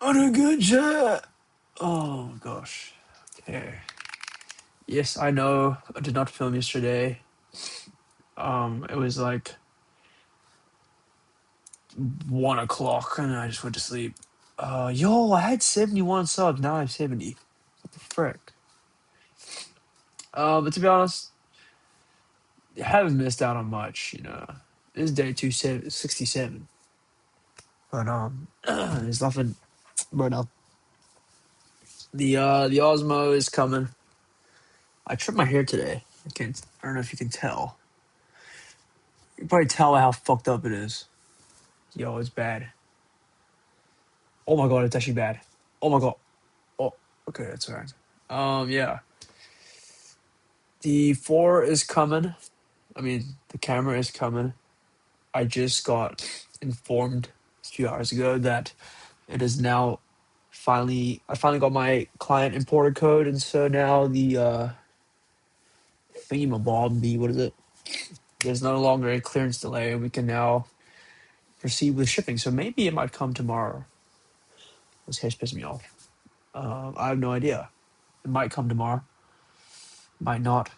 On a good job. Oh gosh. Okay. Yes, I know. I did not film yesterday. It was like 1 o'clock, and I just went to sleep. Yo, I had 71 subs. Now I have 70. What the frick? But to be honest, I haven't missed out on much. This is day 267. But there's nothing right now. The Osmo is coming. I trimmed my hair today. I don't know if you can tell. You can probably tell how fucked up it is. Yo, it's bad. Oh my god, it's actually bad. Oh my god. Oh, okay, that's alright. Yeah. The 4 is coming. I mean, the camera is coming. I just got informed a few hours ago that it is now I finally got my client importer code, and so now the thingamabob, what is it? There's no longer a clearance delay, and we can now proceed with shipping. So maybe it might come tomorrow. This case pissed me off. I have no idea. It might come tomorrow. Might not.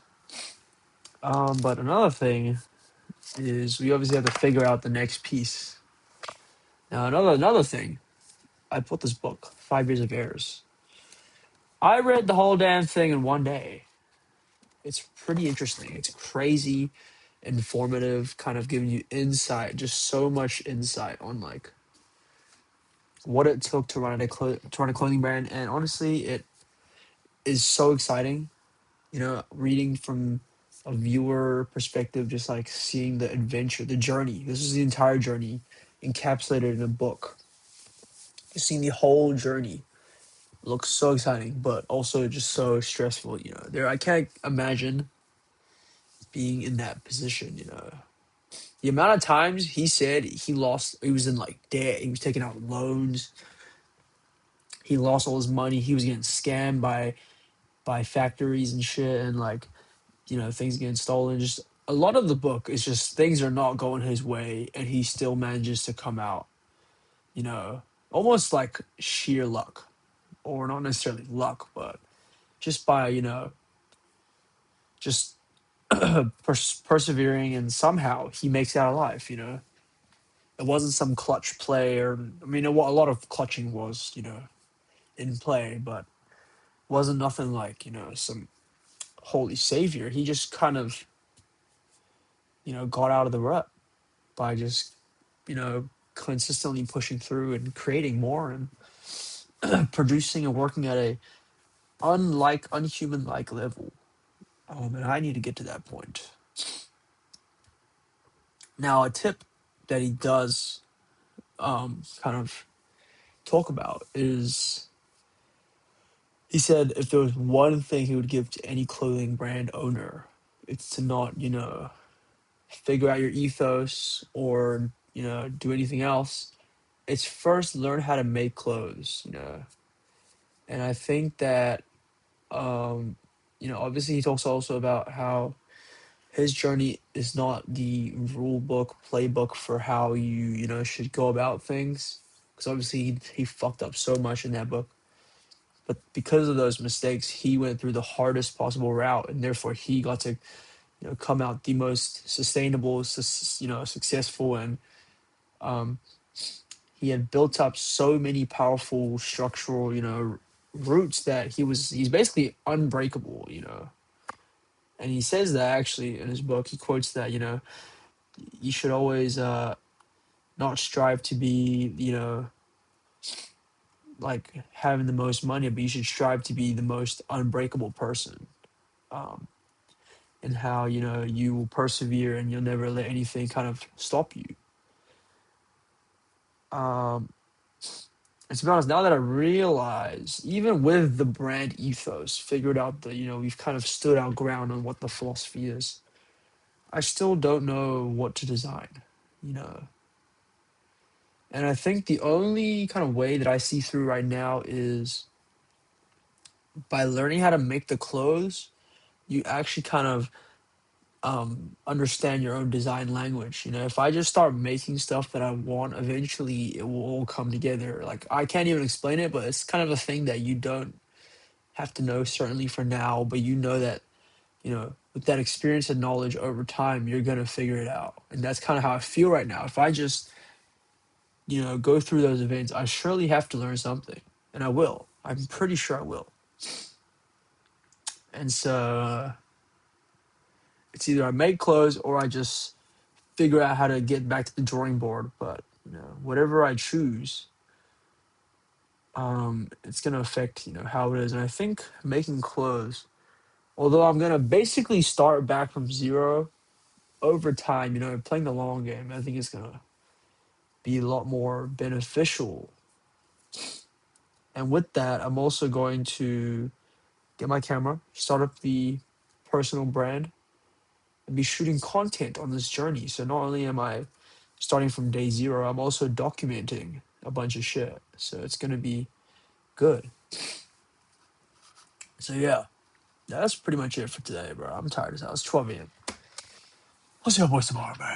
But another thing is we obviously have to figure out the next piece. Now another thing. I put this book, 5 Years of Errors. I read the whole damn thing in one day. It's pretty interesting. It's crazy, informative, kind of giving you insight, just so much insight on like what it took to run a clothing brand. And honestly, it is so exciting. Reading from a viewer perspective, just like seeing the adventure, the journey. This is the entire journey encapsulated in a book. Just seeing the whole journey looks so exciting, but also just so stressful. I can't imagine being in that position. The amount of times he said he was in like debt, he was taking out loans, he lost all his money, he was getting scammed by factories and shit, and like things getting stolen. Just a lot of the book is just things are not going his way, and he still manages to come out, you know, almost like sheer luck, or not necessarily luck, but just by just persevering, and somehow he makes it out alive. It wasn't some clutch play, or I mean, what a lot of clutching was, in play, but wasn't nothing like some holy savior. He just kind of got out of the rut by just consistently pushing through and creating more, and producing and working at a unhuman like level. And I need to get to that point. Now, a tip that he does kind of talk about is, he said if there was one thing he would give to any clothing brand owner, it's to not figure out your ethos or do anything else. It's first learn how to make clothes. And I think that obviously he talks also about how his journey is not the rule book playbook for how you should go about things, because obviously he fucked up so much in that book. But because of those mistakes, he went through the hardest possible route, and therefore he got to come out the most sustainable, successful, and um, he had built up so many powerful structural roots that he's basically unbreakable. And he says that actually in his book. He quotes that you should always not strive to be like having the most money, but you should strive to be the most unbreakable person. um, and how you will persevere, and you'll never let anything kind of stop you. um, and to be honest, now that I realize, even with the brand ethos figured out, that we've kind of stood our ground on what the philosophy is, I still don't know what to design. you know And I think the only kind of way that I see through right now is by learning how to make the clothes. You actually kind of understand your own design language. You know, if I just start making stuff that I want, eventually it will all come together. Like I can't even explain it, but it's kind of a thing that you don't have to know certainly for now, but you know that, you know, with that experience and knowledge over time, you're gonna figure it out. And that's kind of how I feel right now. If I just, you know, go through those events, I surely have to learn something. And I will. I'm pretty sure I will. And so it's either I make clothes or I just figure out how to get back to the drawing board. But you know, whatever I choose, it's gonna affect, you know, how it is. And I think making clothes, although I'm gonna basically start back from zero over time, you know, playing the long game, I think it's gonna be a lot more beneficial. And with that, I'm also going to get my camera, start up the personal brand, and be shooting content on this journey. So not only am I starting from day zero, I'm also documenting a bunch of shit. So it's gonna be good. So yeah, that's pretty much it for today, bro. I'm tired as hell. It's 12 a.m. I'll see you boys tomorrow, bro.